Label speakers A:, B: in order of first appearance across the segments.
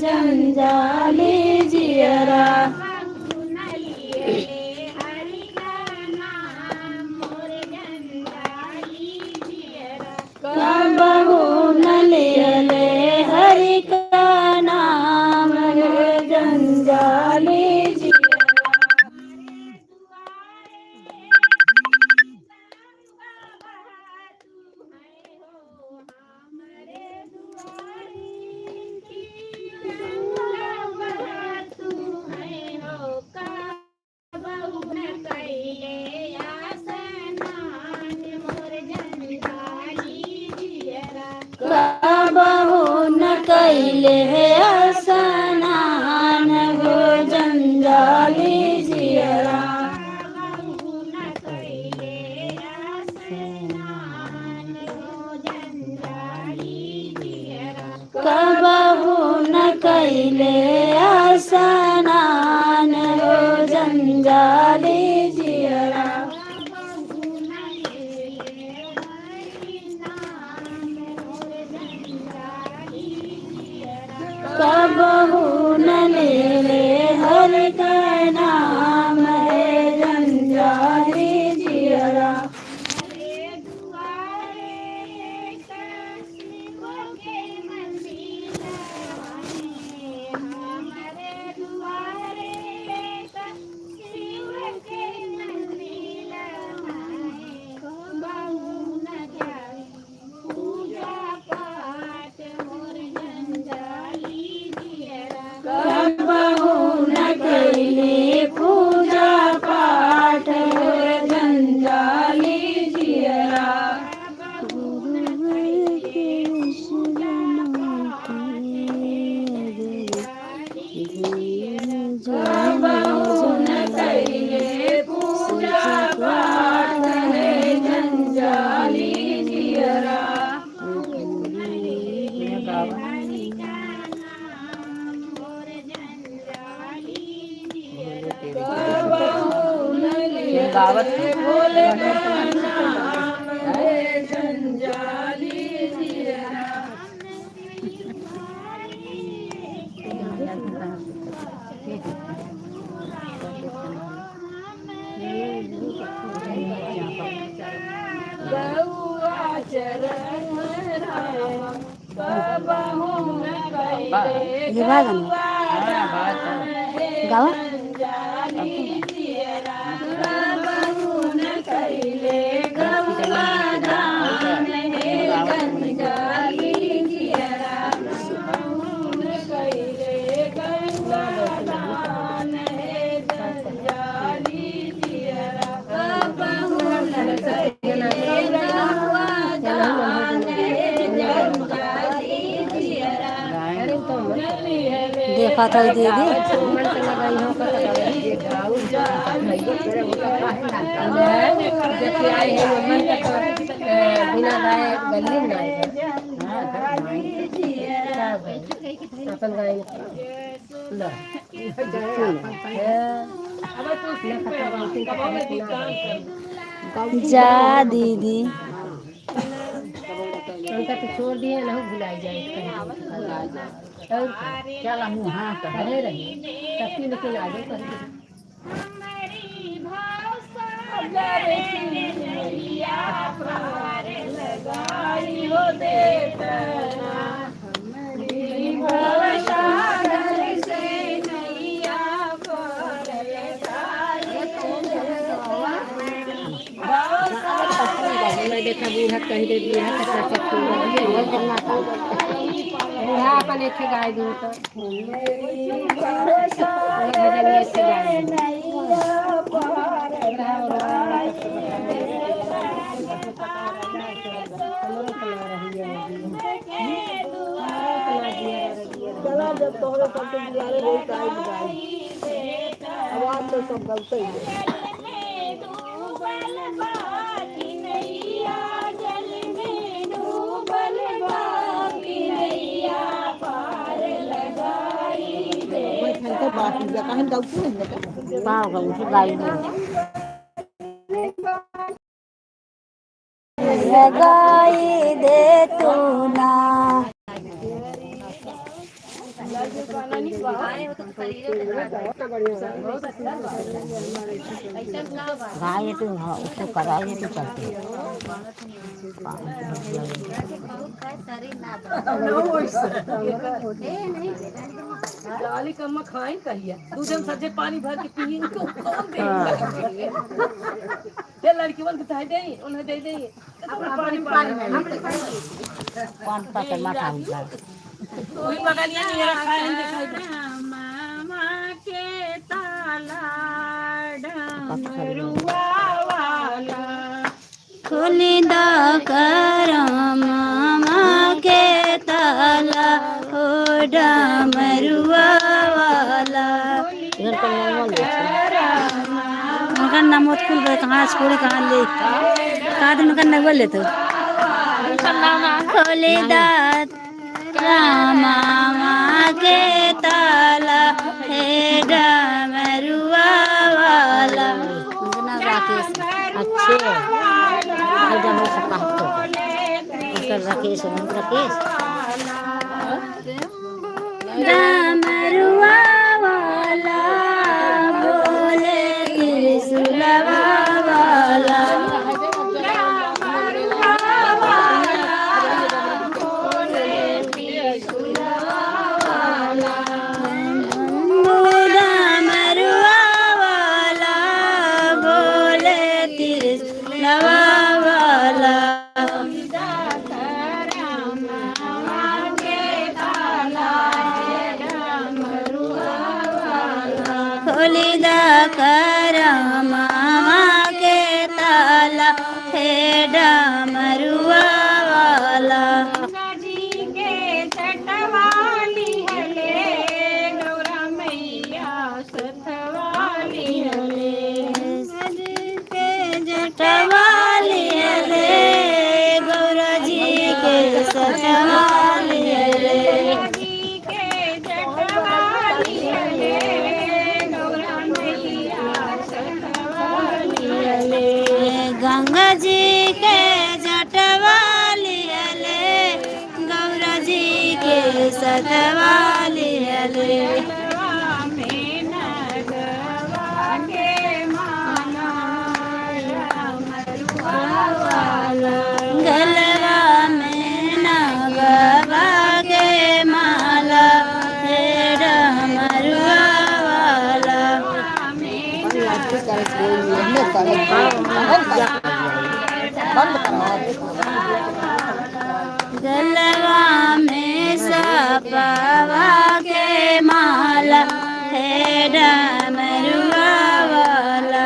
A: जंजाली जियरा कबहू न कैले स्नान हो जंजाली जियरा। कबहू न कैले स्नान हो जंजाली जियरा। कबहू न ले हरि का नाम है जंजाली जियरा। कबहू न कैले पूजा पाठ हो जंजाली जियरा। कबहू न कैले पूजा पाठ है जंजाली जियरा। भोले का नाम है जंजाली जियरा। गौआ चरण राम कबहू न कैले जंजाली जियरा। कबहू न कैले गौआ दान है जंजाली जियरा। कबहू न कैले गौआ दान है जंजाली जियरा। कबहू न कैले गौआ दान है जंजाली जियरा। देखा था दीदी बिना गाय गली अपन गाय जा दीदी उनका तो छोड़ दिए ना भुलाई जाए क्या लाऊं। हाँ कहे रही सबकी लेकिन आगे कर लगाई हो देतना देखा बूढ़ा कहीं दे दिया बूढ़ा अपन एक गाय दूँ तो जब तोहरे सबसे दियारे हो आवाज तो सब गलत ही है। लगाई दे तू ना गाय तो उसको कराए तो चलते डाली कम खाई कहिए दूध में सजे पानी भर के पी इनको कौन दे ये लड़की बन के दे दे उन्हें दे दे अपना पानी में कौन पता माथा उठा कोई बगलिया मेरा खाए दिखाई मामा के ताला डमरुआ वाला खुली दा कर मामा के
B: डमरुआ वाला उनका नाम मत खुल गए कहाँ छोड़ी कहाँ ले कहाँ दिन उनका नगवा ले तो खोली दात रामा के ताला हे डमरुआ वाला उनका नाम राकेश अच्छे राकेश राकेश डमरुआ वाला बोले त्रिशूलवा वाला डमरुआ वाला बोले त्रिशूलवा वाला खोलिदा करमा के ताला हे डमरुआ वाला
C: जी के छठवाली हले गौरा मैया सतवाली हले
B: के जटवाली हले गौरा जी के सटवाली हले
C: जी के छठवाली हले गौरा मैया सतवाली हले
B: गंगा जी के जटवाली हले गौरा जी के सतवाली हले
C: में नगवा के माना डमरुआ वाला
B: गलवा में नगवा के माला हे डमरुआ वाला गलवा में सपवा के माला हे डमरुआ वाला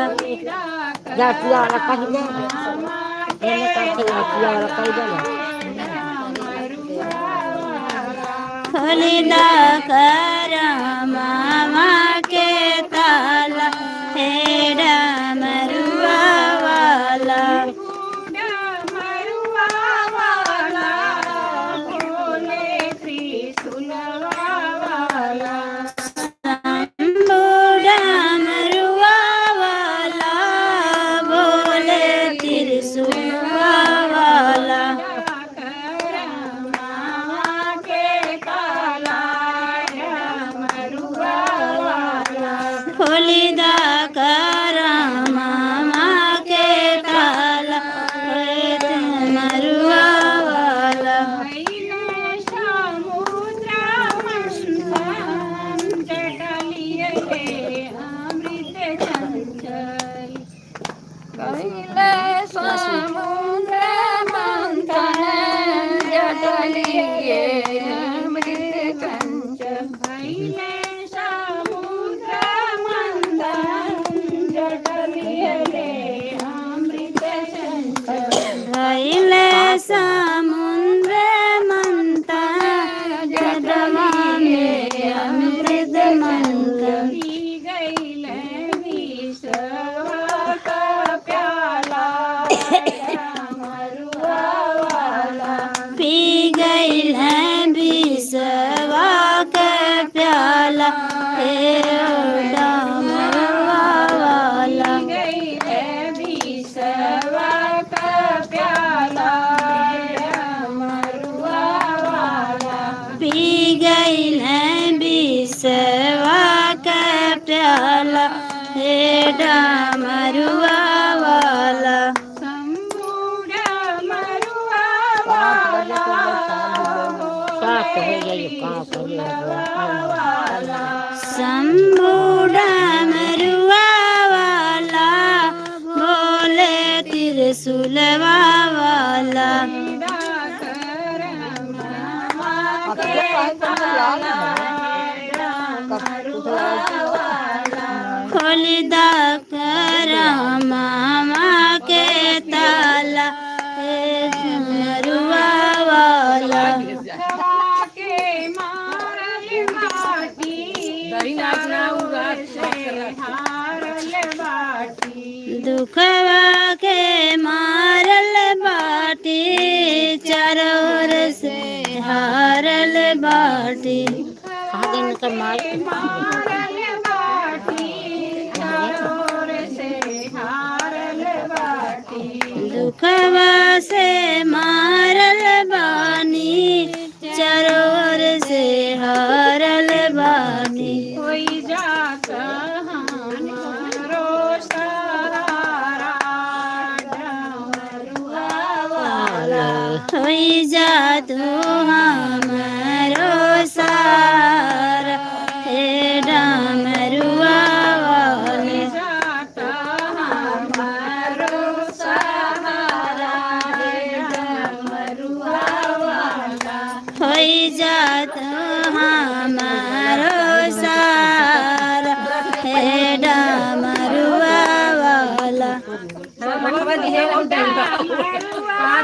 B: खोलिदा करमा के ताला हे डमरुआ वाला
C: डमरुआ वाला बोले त्रिशूलवा वाला
B: डमरुआ वाला बोले त्रिशूलवा वाला
C: के काला डमरुआ वाला
B: खोलिदा करमा के ताला हे डमरुआ वाला
C: समुद्र मंथन जटलिए अमृत चंचल कहिले समुद्र मंथन जटलिए अमृत चंचल कहिले समुद्र मंथन जटलिए अमृत चंचल
B: भैले समुद्र मंथन जटवा में अमृत मंथन
C: पी गईले विषवा का प्याला डमरुआ वाला
B: पी गई है बिसवा के प्याला हे डमरुआ वाला
C: गईले विषवा का प्याला डमरुआ वाला
B: पी गई है बिसवा के प्याला हे डमरुआ वाला
C: शंभु डमरुआ वाला
B: शंभु डमरुआ वाला बोले त्रिशूलवा वाला खोलिदा करमा के ताला हे डमरुआ वाला
C: के मार
B: दुखवा के मारल बाटी चारों ओर से हारल बाटी
C: मारल बाटी चारों से हारल बाटी
B: दुखवा से मारल बानी चारों ओर से हारल बानी
C: कोई जात हमारो सहारा डमरुआ वाला
B: होई जा तू हमारो सारा हे डमरुआ वाले
C: जात हमारो सहारा डमरुआ वाला
B: होई जा तू हमारो सारा हे डमरुआ वाला
A: मखवा दिहे रहू दही बा का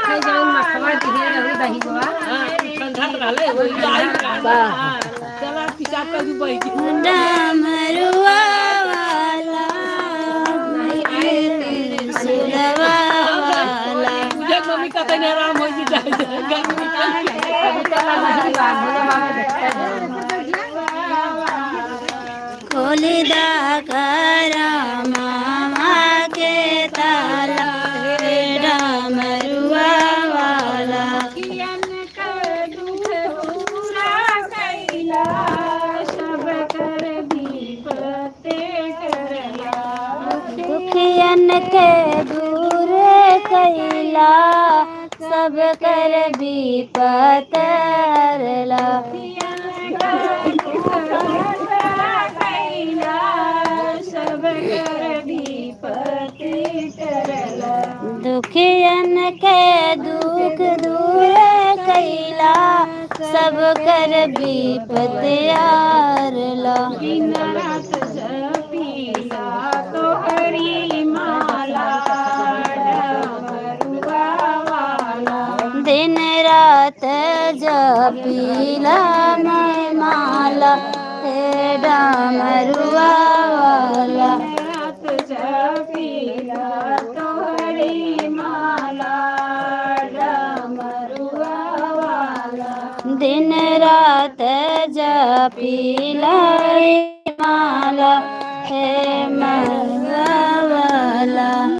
A: खाई जाऊं मखवा दिहे रहू दही बा ठंडा रहले होई जाई चला पिसाब कर दू बैठ
B: डमरुआ वाला सुरवा वाला
A: मुझे मम्मी कहते ने आराम हो जाए गर्मी
B: खोली दा करा मामा के ताला हे डमरुआ वाला
C: कियन कर दुख पूरा कैला सब कर विपते करला
B: दुखियन के दूर कैला सब कर विपत हरला
C: सब कर विपते करला
B: दुखियन के दुख दूर कैला सब कर विपत हरला
C: दिन रात जपीला तोहरी माला डमरुआ वाला
B: दिन रात जपीला मैं माला हे डमरुआ वाला
C: रात जपीला तोहरी माला डमरुआ वाला
B: दिन रात जपीला माला हे माला